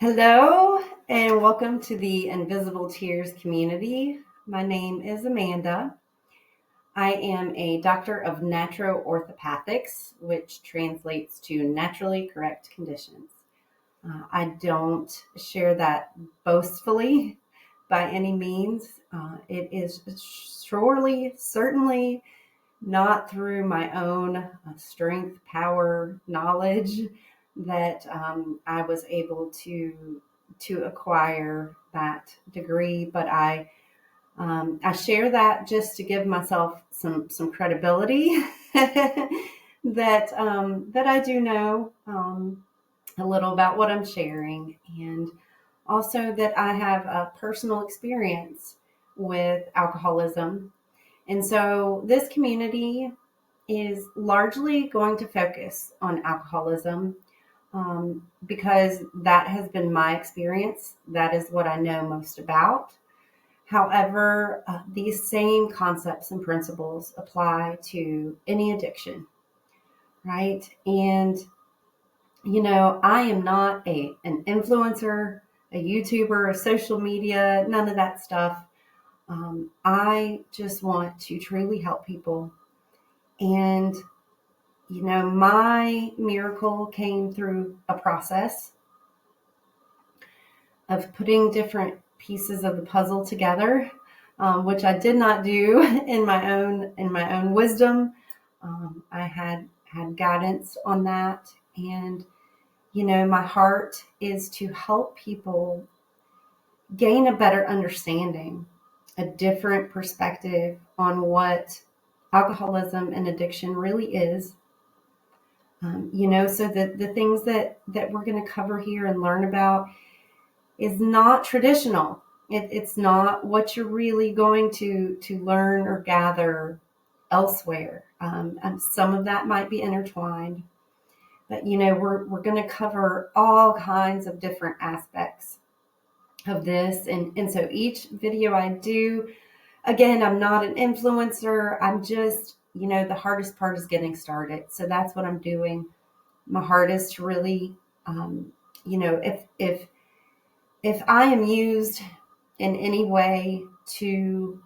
Hello, and welcome to the Invisible Tears community. My name is Amanda. I am a doctor of NaturOrthopathics, which translates to naturally correct conditions. I don't share that boastfully by any means. It is certainly not through my own strength, power, knowledge that I was able to acquire that degree, but I share that just to give myself some credibility that I do know a little about what I'm sharing, and also that I have a personal experience with alcoholism. And so this community is largely going to focus on alcoholism because that has been my experience. That is what I know most about. However, these same concepts and principles apply to any addiction, right? And, I am not an influencer, a YouTuber, a social media, none of that stuff. I just want to truly help people. And, my miracle came through a process of putting different pieces of the puzzle together, which I did not do in my own wisdom. I had guidance on that, and my heart is to help people gain a better understanding, a different perspective on what alcoholism and addiction really is. So the things that we're going to cover here and learn about is not traditional. It's not what you're really going to learn or gather elsewhere. And some of that might be intertwined, but we're going to cover all kinds of different aspects of this. And so each video I do, again, I'm not an influencer. I'm just, the hardest part is getting started. So that's what I'm doing. My heart is to really, if I am used in any way to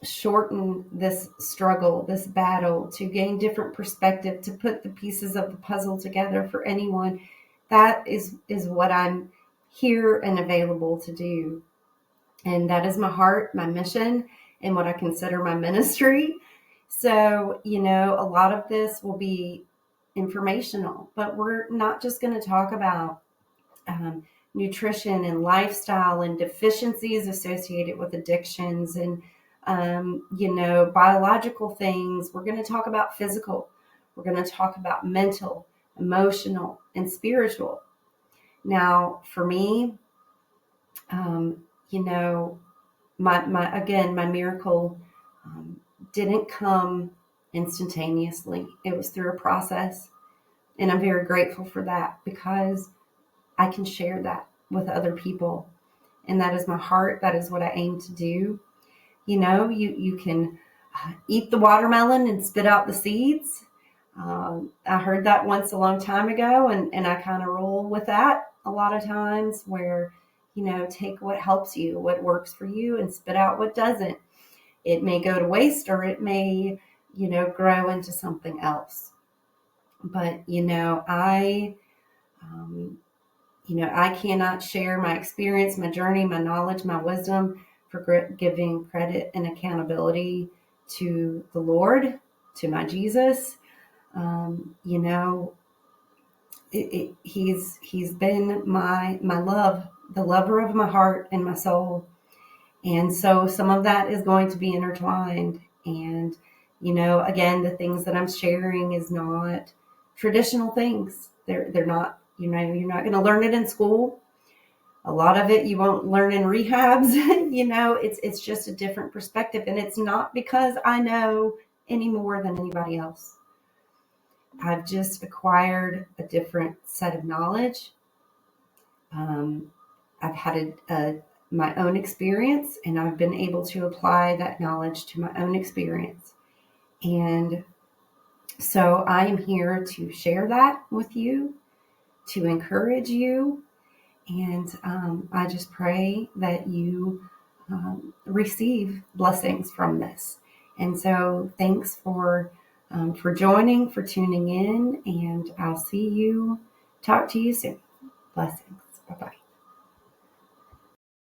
shorten this struggle, this battle, to gain different perspective, to put the pieces of the puzzle together for anyone, that is what I'm here and available to do. And that is my heart, my mission, and what I consider my ministry. So, a lot of this will be informational, but we're not just going to talk about nutrition and lifestyle and deficiencies associated with addictions and, biological things. We're going to talk about physical. We're going to talk about mental, emotional, and spiritual. Now, for me, my miracle didn't come instantaneously. It was through a process, and I'm very grateful for that because I can share that with other people, and that is my heart. That is what I aim to do. You can eat the watermelon and spit out the seeds. I heard that once a long time ago, and I kind of roll with that a lot of times where, take what helps you, what works for you, and spit out what doesn't. It may go to waste or it may, grow into something else. But, I cannot share my experience, my journey, my knowledge, my wisdom for giving credit and accountability to the Lord, to my Jesus. He's been my love, the lover of my heart and my soul. And so some of that is going to be intertwined. And, again, the things that I'm sharing is not traditional things. They're not, you're not going to learn it in school. A lot of it you won't learn in rehabs. It's just a different perspective. And it's not because I know any more than anybody else. I've just acquired a different set of knowledge. I've had my own experience, and I've been able to apply that knowledge to my own experience. And, So I am here to share that with you, to encourage you, and I just pray that you receive blessings from this. And so thanks for joining, for tuning in, and I'll talk to you soon. Blessings. Bye-bye.